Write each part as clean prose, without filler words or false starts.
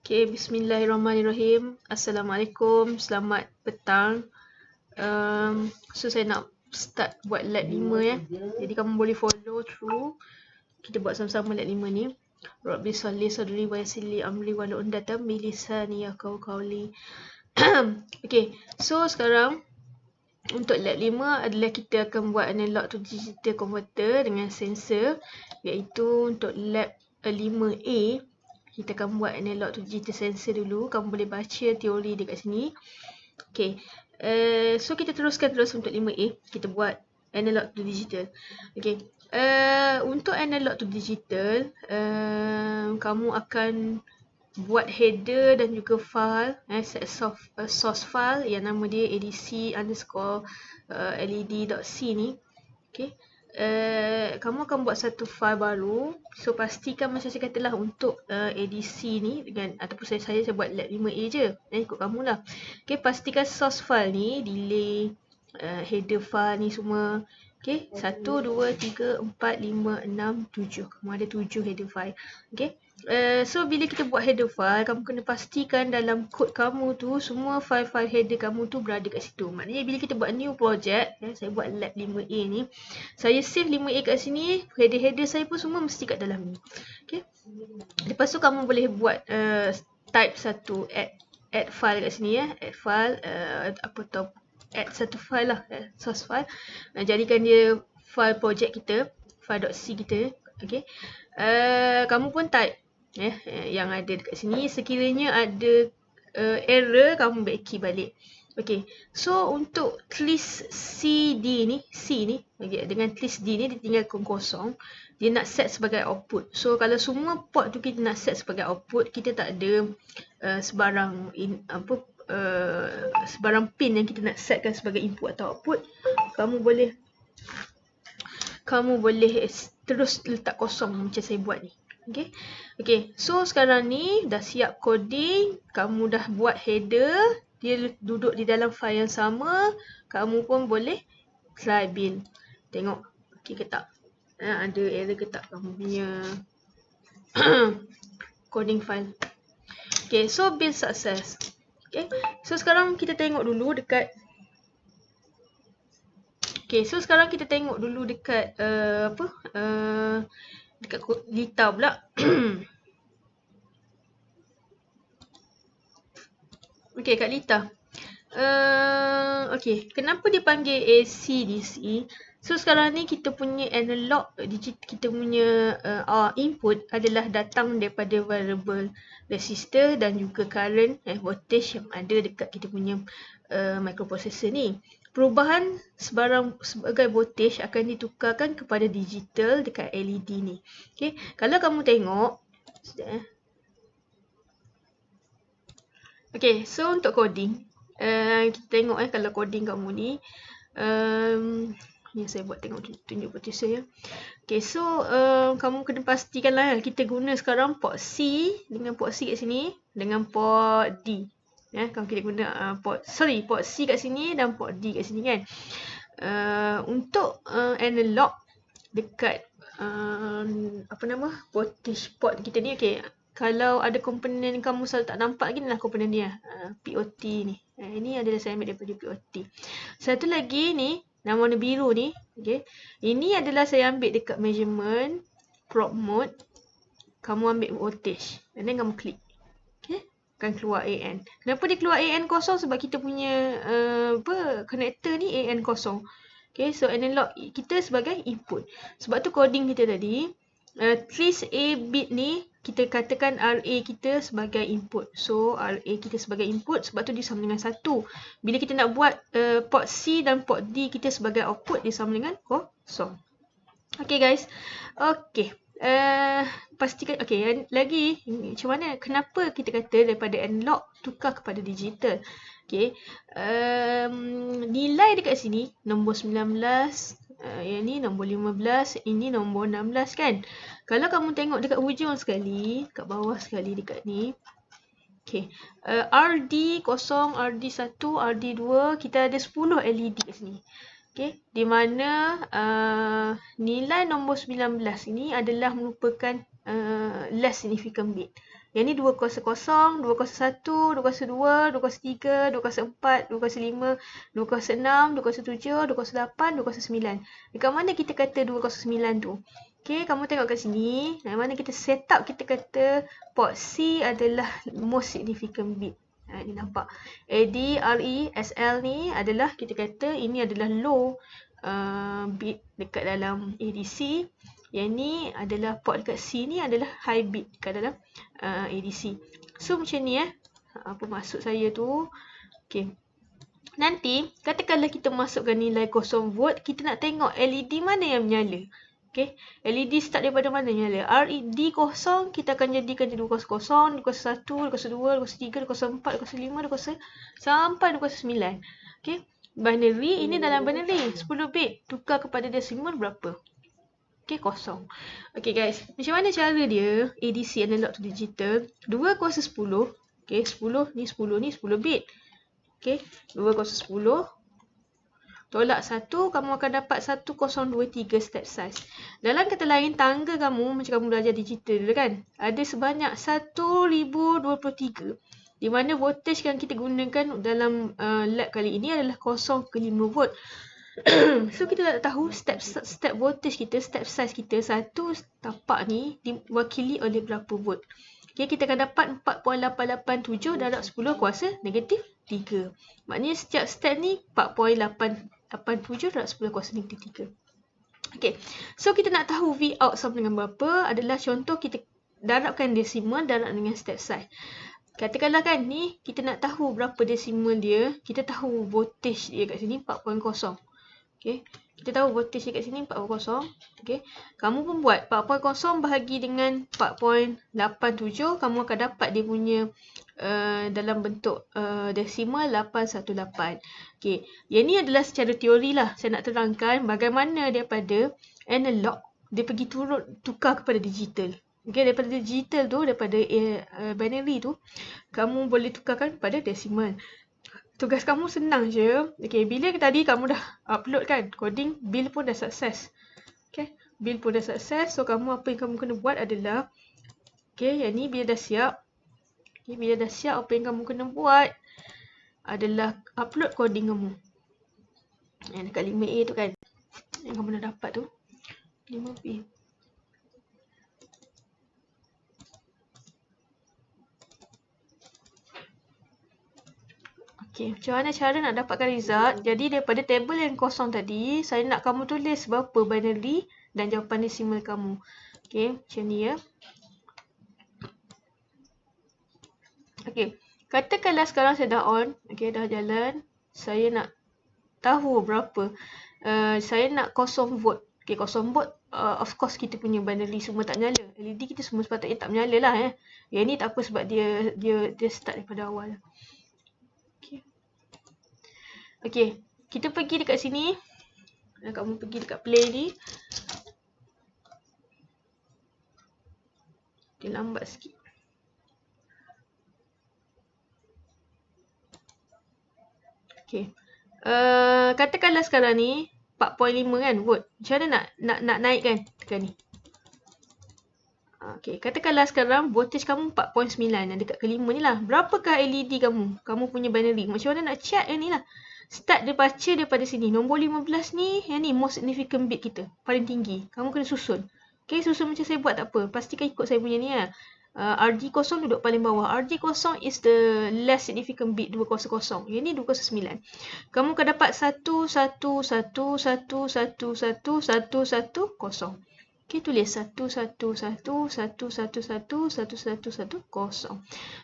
Okay, bismillahirrahmanirrahim. Assalamualaikum, selamat petang. So saya nak start buat lab 5 ya. Jadi kamu boleh follow through. Kita buat sama-sama lab 5 ni. Rabbi salli sadri wa yassirli amri wa la undata bi lisani yaqau qawli. Okay, so sekarang untuk lab 5 adalah kita akan buat analog to digital converter dengan sensor, iaitu untuk lab 5A kita akan buat analog to digital sensor dulu. Kamu boleh baca teori dekat sini. Okay, so kita teruskan terus untuk 5A. Kita buat analog to digital. Okay, untuk analog to digital, kamu akan buat header dan juga file, source file yang nama dia adc_led.c ni. Okay, kamu akan buat satu file baru. So pastikan macam saya katalah untuk adc ni dengan ataupun saya buat lab 5A je. Ikut kamulah. Okay, pastikan source file ni, delay, header file ni semua. Okay, 1, 2, 3, 4, 5, 6, 7. Kamu ada 7 header file. Okay. So bila kita buat header file, kamu kena pastikan dalam kod kamu tu semua file-file header kamu tu berada kat situ. Maknanya bila kita buat new project, saya buat lab 5A ni, saya save 5A kat sini, header-header saya pun semua mesti kat dalam ni. Okay. Lepas tu kamu boleh buat type satu add file kat sini ya, add file add satu file lah, source file. Jadikan dia file project kita, file.c kita. Okay. Kamu pun type yang ada dekat sini. Sekiranya ada error, kamu back key balik. Okay, so untuk list CD ni, C ni, dengan list D ni dia tinggalkan kosong. Dia nak set sebagai output. So kalau semua port tu kita nak set sebagai output, kita tak ada sebarang sebarang pin yang kita nak setkan sebagai input atau output. Kamu boleh terus letak kosong macam saya buat ni. Okay. Okay, so sekarang ni dah siap coding. Kamu dah buat header, dia duduk di dalam file yang sama. Kamu pun boleh try build. Tengok okay ke tak, ada error ke tak kamu punya coding file. Okay, so build success. Okay, so sekarang kita tengok dulu dekat dekat Lita pula. Okay, kat Lita. Okay, kenapa dia panggil ACDC? So sekarang ni kita punya analog kita punya input adalah datang daripada variable resistor dan juga current voltage yang ada dekat kita punya microprocessor ni. Perubahan sebagai voltage akan ditukarkan kepada digital dekat LED ni. Okay, kalau kamu tengok, okay, so untuk coding, kita tengok kalau coding kamu ni, ni saya buat tunjuk potensial ya. Okay, so kamu kena pastikan lah kita guna sekarang port C dengan port C kat sini dengan port D. Kalau kita guna port C kat sini dan port D kat sini kan. Untuk analog dekat voltage port kita ni, okay, kalau ada komponen kamu selalu tak nampak lagi, inilah komponen dia, POT ni. Ini adalah saya ambil daripada POT. Satu lagi ni, yang warna biru ni, okay, ini adalah saya ambil dekat measurement, probe mode. Kamu ambil voltage, and then kamu klik. Okay, akan keluar AN. Kenapa dia keluar AN kosong? Sebab kita punya connector ni AN kosong. Okay, so analog kita sebagai input. Sebab tu coding kita tadi, trace A bit ni, kita katakan RA kita sebagai input. So, RA kita sebagai input, sebab tu dia sama dengan 1. Bila kita nak buat port C dan port D kita sebagai output, dia sama dengan kosong. Okay guys. Okay. Pastikan, okay, lagi macam mana, kenapa kita kata daripada analog tukar kepada digital. Okay, nilai dekat sini nombor 19, yang ni nombor 15, ini nombor 16 kan. Kalau kamu tengok dekat hujung sekali, kat bawah sekali dekat ni, okay, RD0, RD1, RD2, kita ada 10 LED kat sini. Okay, di mana nilai nombor 19 ini adalah merupakan less significant bit, Yang ni 201, 201, 202, 203, 204, 205, 206, 207, 208, 209. Dekat mana kita kata 209 tu? Okay, kamu tengok kat sini. Yang mana kita set up, kita kata port C adalah most significant bit. Ni nampak. AD, RE, SL ni adalah kita kata ini adalah low bit dekat dalam ADC. Yang ni adalah port dekat C ni adalah high bit dekat dalam ADC. So macam ni apa maksud saya tu. Okay. Nanti katakanlah kita masukkan nilai 0 volt, kita nak tengok LED mana yang menyala. Okay. LED start daripada mana nyala. RED 0 kita akan jadikan jadi 200, 201, 202, 203, 204, 205, 206 sampai 209. Okay. Binary ini dalam binary 10 bit. Tukar kepada decimal berapa? Okay, 0. Okay guys, macam mana cara dia ADC analog to digital? 2 kuasa 10. Okay, 10 ni 10 ni 10 bit. Okay, 2 kuasa 10. Tolak 1, kamu akan dapat 1023 step size. Dalam kata lain, tangga kamu, macam kamu belajar digital dulu kan, ada sebanyak 1023. Di mana voltage yang kita gunakan dalam lab kali ini adalah 0 ke 5 volt. So kita tak tahu step voltage kita, step size kita, satu tapak ni diwakili oleh berapa volt. Okay, kita akan dapat 4.887 darab 10 kuasa negatif 3. Maknanya setiap step ni 4.887 darab 10 kuasa negatif 3. Okay, so kita nak tahu V out sama dengan berapa adalah contoh kita darabkan desimal darab dengan step size. Katakanlah kan ni kita nak tahu berapa desimal dia, kita tahu voltage dia kat sini 4.0. Okay, kita tahu voltage dia kat sini 4.0. Okay, kamu pun buat 4.0 bahagi dengan 4.87, kamu akan dapat dia punya dalam bentuk desimal 818. Okay, yang ni adalah secara teori lah. Saya nak terangkan bagaimana daripada analog dia pergi tukar kepada digital. Okay, daripada digital tu, daripada binary tu, kamu boleh tukarkan pada desimal. Tugas kamu senang je. Okay, bila tadi kamu dah upload kan coding, build pun dah sukses. Okay, build pun dah sukses. So, kamu apa yang kamu kena buat adalah, okay, yang ni bila dah siap. Okay, bila dah siap, apa yang kamu kena buat adalah upload coding kamu. Yang dekat 5A tu kan. Yang kamu dah dapat tu. 5B. Okay, macam mana cara nak dapatkan result? Jadi daripada table yang kosong tadi, saya nak kamu tulis berapa binary dan jawapan desimal kamu. Okay, macam ni ya. Okay, katakanlah sekarang saya dah on. Okay, dah jalan. Saya nak tahu berapa. Saya nak 0 volt. Okay, 0 volt. Of course kita punya binary semua tak nyala. LED kita semua sepatutnya tak menyala lah. Yang ni tak apa sebab dia start daripada awal. Okay, kita pergi dekat sini. Kamu pergi dekat play ni. Dia lambat sikit. Okay. Katakanlah sekarang ni 4.5 kan volt. Macam mana nak naikkan? Tekan ni. Okay, katakanlah sekarang voltage kamu 4.9 yang dekat kelima ni lah. Berapakah LED kamu? Kamu punya binary. Macam mana nak check yang ni lah? Start dia baca daripada sini. Nombor 15 ni, yang ni most significant bit kita. Paling tinggi. Kamu kena susun. Okay, susun macam saya buat tak apa. Pastikan ikut saya punya ni lah. RG0 duduk paling bawah. RG0 is the less significant bit 200. Yang ni 209. Kamu akan dapat 11111111110. Okay, tulis 111111110.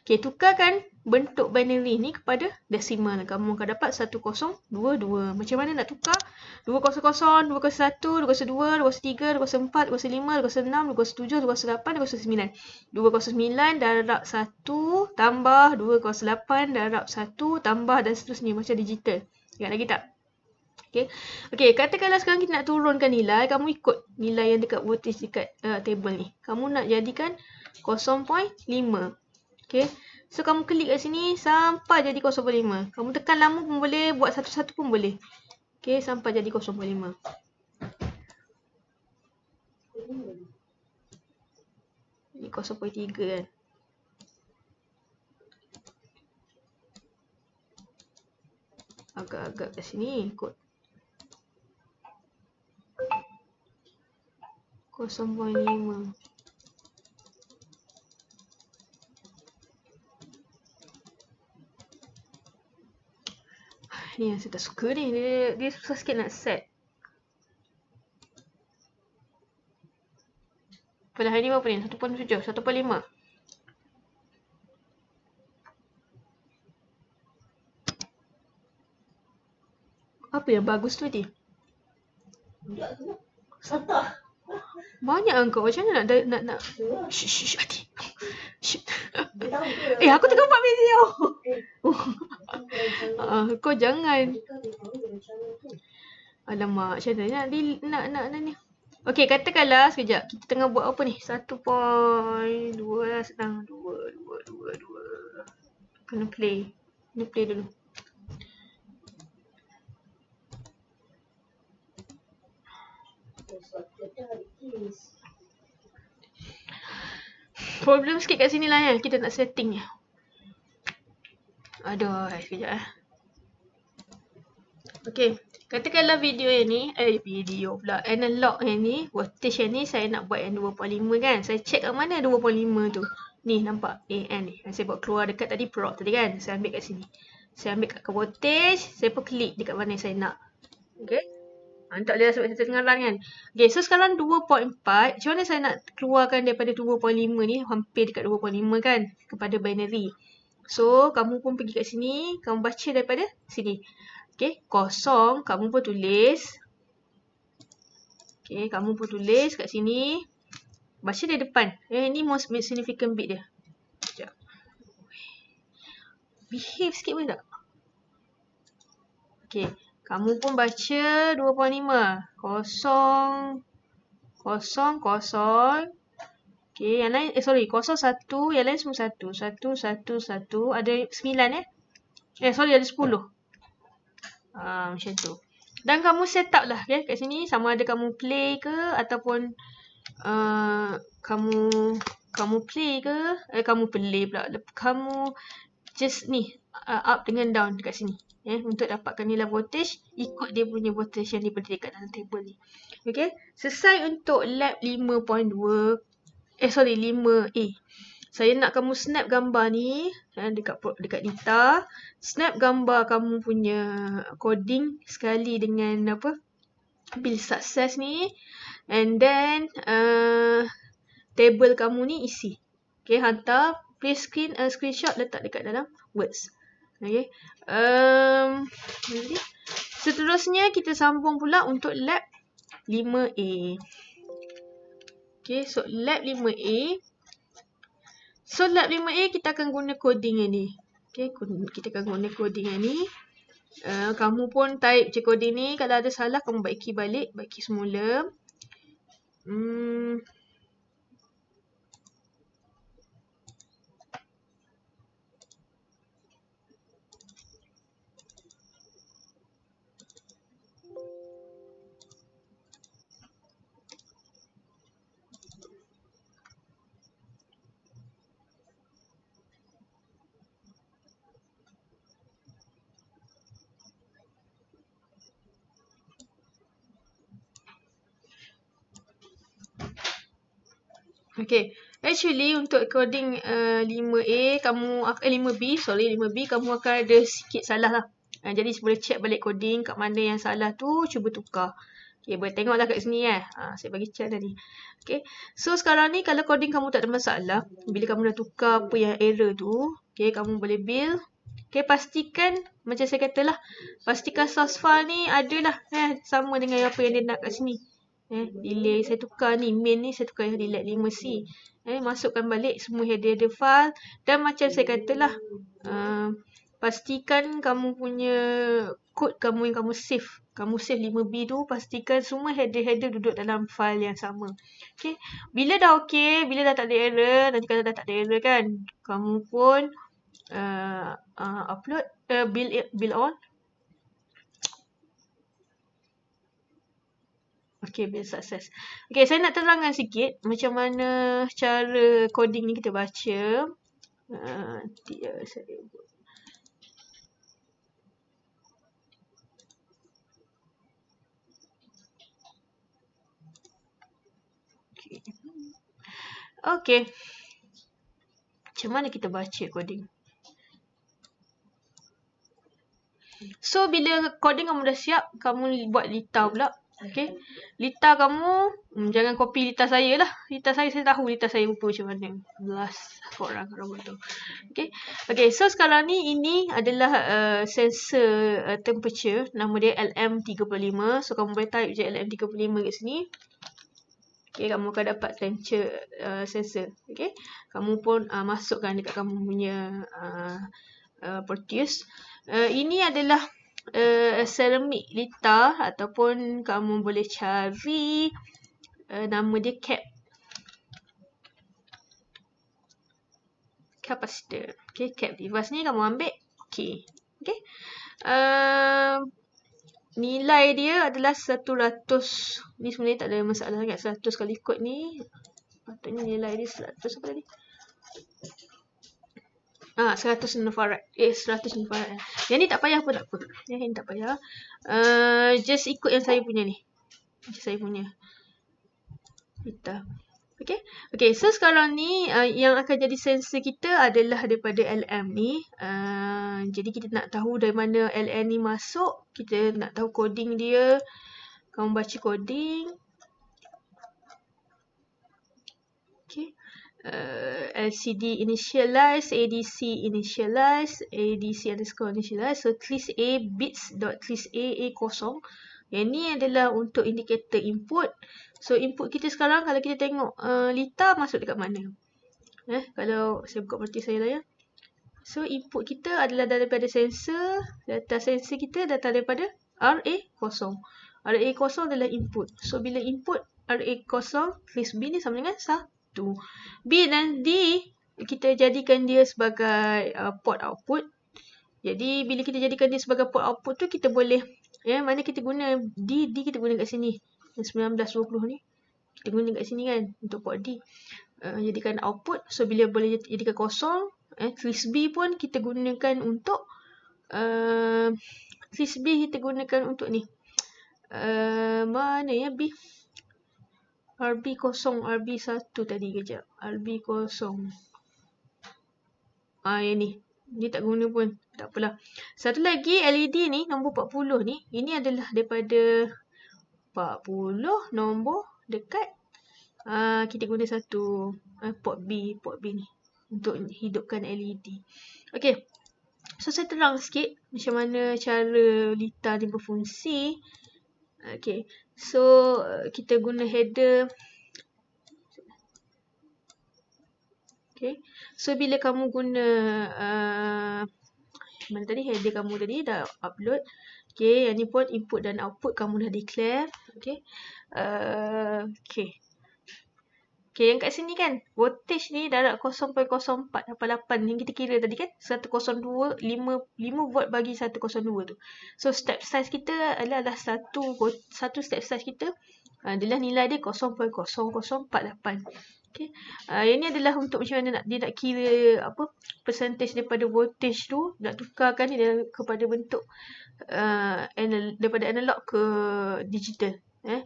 Okay, tukarkan bentuk binary ni kepada desimal. Kamu akan dapat 1022. Macam mana nak tukar? 200, 201, 202, 203, 204, 205, 206, 207, 208, 209. 209 darab 1 tambah 208 darab 1 tambah dan seterusnya macam digital. Ingat lagi tak? Okay. Okay, katakanlah sekarang kita nak turunkan nilai. Kamu ikut nilai yang dekat voltage dekat table ni. Kamu nak jadikan 0.5. Okay. So, kamu klik kat sini sampai jadi 0.5. Kamu tekan lama pun boleh. Buat satu-satu pun boleh. Okay, sampai jadi 0.5. Ini 0.3 kan. Agak-agak kat sini kod 0.5. Ni yang saya tak suka ni. Dia susah sikit nak set. Padahal ni berapa ni? 1.7, 1.5. Apa yang bagus tu ni? Banyak engkau. Macam mana nak. Shh, hati. Shh. Aku tengah buat video. Kau jangan. Alamak, macam mana nak ni. Okey, katakanlah sekejap. Kita tengah buat apa ni? 1.2 senang. 2. Kena play dulu. Problem sikit kat sini lah ya. Kita nak setting je. Aduh, sekejap Okey, katakanlah video yang ni, analog yang ni, voltage yang ni saya nak buat yang 2.5 kan. Saya check kat mana 2.5 tu. Ni nampak AN ni. Saya buat keluar dekat tadi prop tadi kan. Saya ambil kat sini. Saya ambil kat voltage, saya pun klik dekat mana saya nak. Okey. Tak boleh sebab saya tengah run kan. Okay, so sekarang 2.4. Macam mana saya nak keluarkan daripada 2.5 ni? Hampir dekat 2.5 kan. Kepada binary. So, kamu pun pergi kat sini. Kamu baca daripada sini. Okay, kosong. Kamu pun tulis. Okay, kamu pun tulis kat sini. Baca dari depan. Ini most significant bit dia. Sekejap. Behave sikit pun tak? Okay. Kamu pun baca 2.5. Kosong. Okay, yang lain, 01. Yang lain semua 1. 1. Ada 9 ada 10. Macam tu. Dan kamu set up lah kat sini. Sama ada kamu play ke ataupun kamu play ke. Kamu play pula. Kamu just ni up dengan down dekat sini. Untuk dapatkan nilai voltage, ikut dia punya voltage yang diberikan dalam table ni. Okay, selesai untuk lab 5.2. 5A. Saya nak kamu snap gambar ni dekat Nita. Snap gambar kamu punya coding sekali dengan build success ni. And then table kamu ni isi. Okay, hantar. Please screenshot letak dekat dalam words. Okay. Seterusnya kita sambung pula untuk lab 5A. Okay, so lab 5A. So lab 5A kita akan guna coding yang ni. Okay, kita akan guna coding yang ni. Kamu pun type je coding ni. Kalau ada salah kamu baiki balik, baiki semula. Okay, actually untuk coding 5A, 5B kamu akan ada sikit salah lah. Jadi boleh check balik coding kat mana yang salah tu, cuba tukar. Okay, boleh tengoklah kat sini saya bagi check tadi. Okay, so sekarang ni kalau coding kamu tak ada masalah, bila kamu dah tukar apa yang error tu, okay, kamu boleh build. Okay, pastikan, macam saya kata lah, pastikan source file ni adalah sama dengan apa yang dia nak kat sini. Delay saya tukar ni, main ni saya tukar delete 5C. Masukkan balik semua header file. Dan macam saya katalah, pastikan kamu punya kod kamu yang kamu save 5B tu, pastikan semua header duduk dalam file yang sama. Okay. Bila dah okay, bila dah tak ada error, nanti kalau dah tak ada error kan, kamu pun upload, build on. Okay, build success. Okay, saya nak terangkan sikit macam mana cara coding ni kita baca. Saya buat. Okay. Macam mana kita baca coding? So, bila coding kamu dah siap, kamu buat lita pula. Okay. Lita kamu, jangan copy lita saya lah. Lita saya tahu lita saya rupa macam mana. Belas korang buat tu. Okay. Okay, so sekarang ni ini adalah sensor temperature. Nama dia LM35. So, kamu boleh type je LM35 kat sini. Okay, kamu akan dapat sensor. Okay. Kamu pun masukkan dekat kamu punya Proteus. Ini adalah ceramic lita ataupun kamu boleh cari nama dia capacitor. Okay, cap device ni kamu ambil. Okay. Okay. Nilai dia adalah 100. Ni sebenarnya tak ada masalah sangat. 100 kali kod ni. Patutnya nilai dia 100 apa tadi? 100 nanofarad. 100 nanofarad. Yang ni tak payah pun tak apa. Yang ni tak payah. Just ikut yang saya punya ni. Saya punya. Kita. Okay. Okay. So sekarang ni yang akan jadi sensor kita adalah daripada LM ni. Jadi kita nak tahu dari mana LM ni masuk. Kita nak tahu coding dia. Kamu baca coding. Okay. LCD initialize, ADC initialize, ADC underscore initialize. So list A bits dot list A kosong. Yang ni adalah untuk indikator input. So input kita sekarang kalau kita tengok lita masuk dekat mana? Kalau saya buka protein saya dah ya. So input kita adalah daripada sensor. Data sensor kita datang daripada RA0. RA0 adalah input. So bila input RA0, list B ni sama dengan 1. B dan D kita jadikan dia sebagai port output. Jadi bila kita jadikan dia sebagai port output tu kita boleh mana kita guna D kita guna kat sini. Yang 1920 ni kita guna kat sini kan untuk port D. Jadikan output. So bila boleh jadikan kosong, list B pun kita gunakan untuk list B kita gunakan untuk ni. Mana ya B? RB0, RB1 tadi kejap. RB0. Yang ni. Dia tak guna pun. Tak apalah. Satu lagi LED ni, nombor 40 ni. Ini adalah daripada 40 nombor dekat. Kita guna satu port B ni. Untuk hidupkan LED. Okay. So saya terang sikit macam mana cara lita ni berfungsi. Okay. So kita guna header. Okay. So bila kamu guna mana tadi header kamu tadi dah upload. Okay, yang ni pun input dan output kamu dah declare. Okay. Okay. Okay, yang kat sini kan voltage ni darab 0.0488 yang kita kira tadi kan 102 5 volt bagi 102 tu. So step size kita adalah satu step size kita adalah nilai dia 0.0048. Okay. Yang ni adalah untuk macam mana dia nak kira apa percentage daripada voltage tu, nak tukarkan dia kepada bentuk daripada analog ke digital. Okay,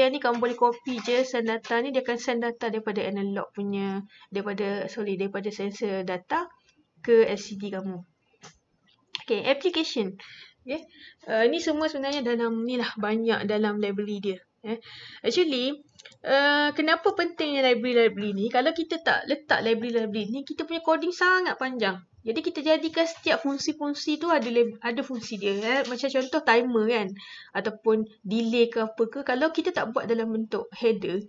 yang ni kamu boleh copy je send data ni, dia akan send data daripada analog punya daripada sensor data ke LCD kamu. Okay, application. Okay. Ni semua sebenarnya dalam ni lah, banyak dalam library dia. Actually, kenapa pentingnya library ni? Kalau kita tak letak library ni, kita punya coding sangat panjang. Jadi kita jadikan setiap fungsi-fungsi tu ada fungsi dia. Macam contoh timer kan. Ataupun delay ke apa ke. Kalau kita tak buat dalam bentuk header,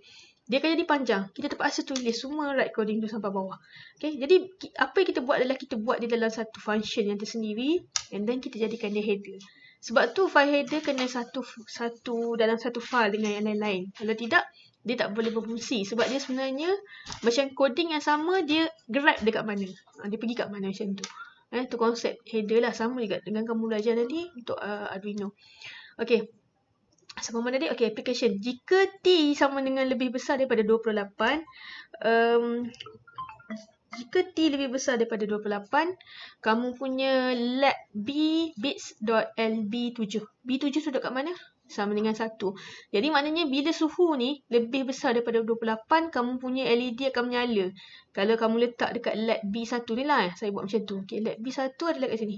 dia akan jadi panjang. Kita terpaksa tulis semua write coding tu sampai bawah. Okay. Jadi apa yang kita buat adalah kita buat dia dalam satu function yang tersendiri. And then kita jadikan dia header. Sebab tu file header kena satu dalam satu file dengan yang lain-lain. Kalau tidak, dia tak boleh berfungsi. Sebab dia sebenarnya macam coding yang sama, dia grab dekat mana. Dia pergi kat mana macam tu. Tu konsep header lah. Sama juga dengan kamu belajar tadi untuk Arduino. Okay. Sama mana dia? Okay, application. Jika T sama dengan lebih besar daripada 28, jika T lebih besar daripada 28, kamu punya lab B bits.lb7. B7 tu dekat mana? sama dengan 1. Jadi maknanya bila suhu ni lebih besar daripada 28, kamu punya LED akan menyala. Kalau kamu letak dekat led B1 ni lah, saya buat macam tu. Okay, led B1 adalah kat sini.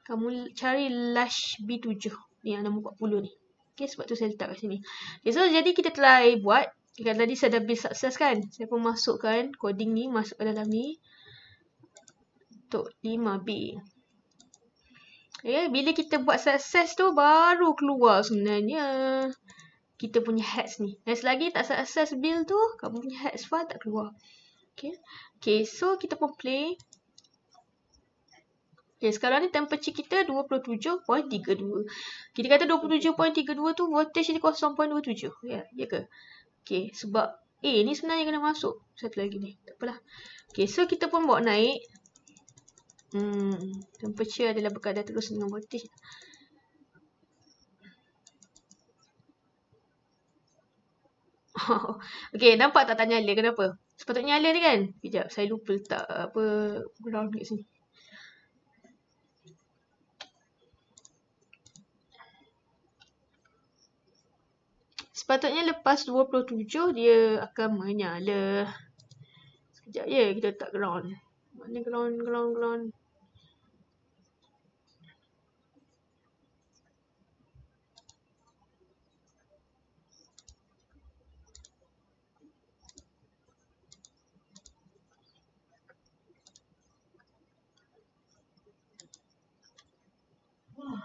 Kamu cari lash B7 ni yang nombor 40 ni. Okay, sebab tu saya letak kat sini. Okay, so jadi kita try buat. Okay, tadi saya dah build sukses kan. Saya pun masukkan coding ni masuk ke dalam ni. Untuk 5B. Okay, bila kita buat sukses tu baru keluar sebenarnya kita punya heads ni. Dan selagi tak sukses build tu, kamu punya heads file tak keluar. Okay. Okay, so kita pun play. Okay, sekarang ni temperature kita 27.32. Kita kata 27.32 tu voltage ni 0.27. Ya, ya ke? Okay, sebab A ni sebenarnya kena masuk. Satu lagi ni. Tak apalah. Okay, so kita pun bawa naik. Temperature adalah berkadar terus dengan voltage. Okay, nampak tak nyala? Kenapa? Sepatutnya nyala ni kan? Sekejap, saya lupa letak apa ground kat sini. Sepatutnya lepas 27 dia akan menyala. Sekejap ya, kita letak ground. Mana ground?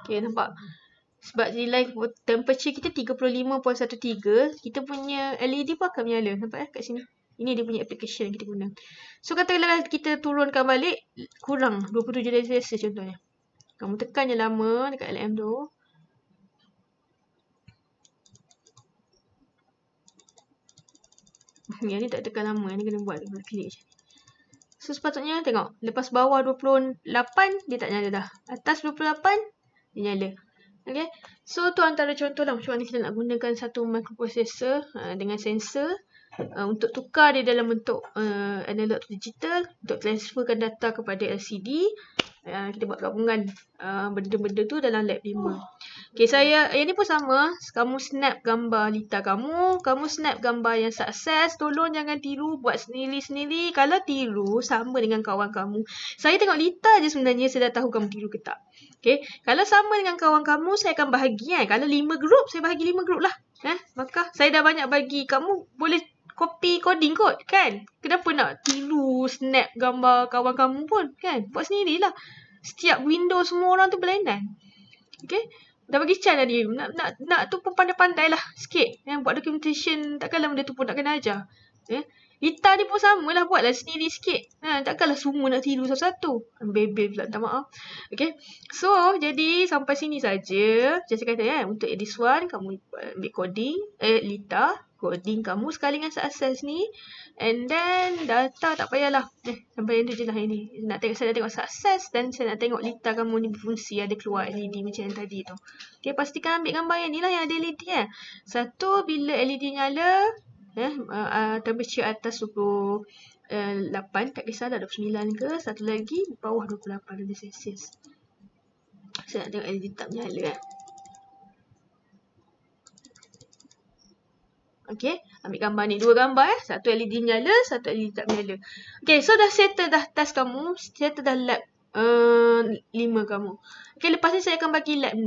Okay, nampak? Sebab nilai temperature kita 35.13, kita punya LED pun akan menyala. Nampak kat sini? Ini dia punya application yang kita guna. So, katakanlah kita turunkan balik, kurang 27 darjah Celsius contohnya. Kamu tekan je lama dekat LM tu. Yang ni tak tekan lama, yang ni kena buat klik je. So, sepatutnya tengok, lepas bawah 28, dia tak nyala dah. Atas 28, dia nyala. Okay, so tu antara contoh lah macam mana kita nak gunakan satu microprocessor dengan sensor untuk tukar dia dalam bentuk analog to digital, untuk transferkan data kepada LCD. Kita buat gabungan benda-benda tu dalam lab 5. Okay, yang ni pun sama. Kamu snap gambar Lita kamu snap gambar yang sukses. Tolong jangan tiru, buat sendiri-sendiri. Kalau tiru, sama dengan kawan kamu. Saya tengok Lita je sebenarnya, saya dah tahu kamu tiru ke tak. Okay, kalau sama dengan kawan kamu, saya akan bahagi kan. Kalau 5 grup, saya bahagi 5 grup lah. Maka saya dah banyak bagi. Kamu boleh copy coding kot kan. Kenapa nak tiru snap gambar kawan kamu pun kan. Buat sendirilah. Setiap window semua orang tu berlainan. Okay. Dah bagi chance tadi. Nak tu pun pandai-pandai lah sikit. Buat documentation. Takkanlah benda tu pun nak kena ajar. Lita ni pun sama lah. Buatlah sendiri sikit. Takkanlah semua nak tiru satu-satu. Bebel pula. Minta maaf. Okay. So, jadi sampai sini saja. Macam saya kata untuk this one, kamu ambil coding. Lita. Coding kamu sekali dengan sukses ni. And then, data tak payahlah. Sampai yang tu je lah ini. Saya nak tengok sukses. Dan saya nak tengok Lita kamu ni berfungsi. Ada keluar LED macam yang tadi tu. Okay, pastikan ambil gambar yang ni lah yang ada LED kan. Satu, bila LED nyala. Temperature atas 28, tak kisah dah 29 ke. Satu lagi bawah 28 darjah Celsius. Saya nak tengok LED tak menyala kan. Okay, ambil gambar ni. Dua gambar Satu LED nyala, satu LED tak menyala. Okay, so dah settle dah task kamu. Settle dah lab 5 kamu. Okay, lepas ni saya akan bagi lab 6.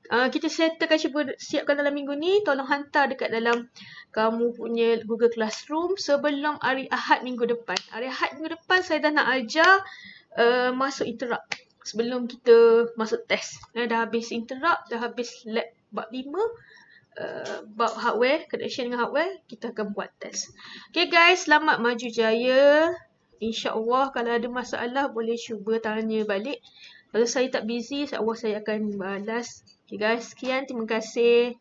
Kita settlekan, cuba siapkan dalam minggu ni. Tolong hantar dekat dalam kamu punya Google Classroom sebelum hari Ahad minggu depan. Hari Ahad minggu depan saya dah nak ajar masuk interrupt. Sebelum kita masuk test. Dah habis interrupt, dah habis lab bab 5. Bab hardware, connection dengan hardware, kita akan buat test. Okay guys, selamat maju jaya. InsyaAllah kalau ada masalah boleh cuba tanya balik. Kalau saya tak busy, insyaAllah saya akan balas. Okay guys, sekian. Terima kasih.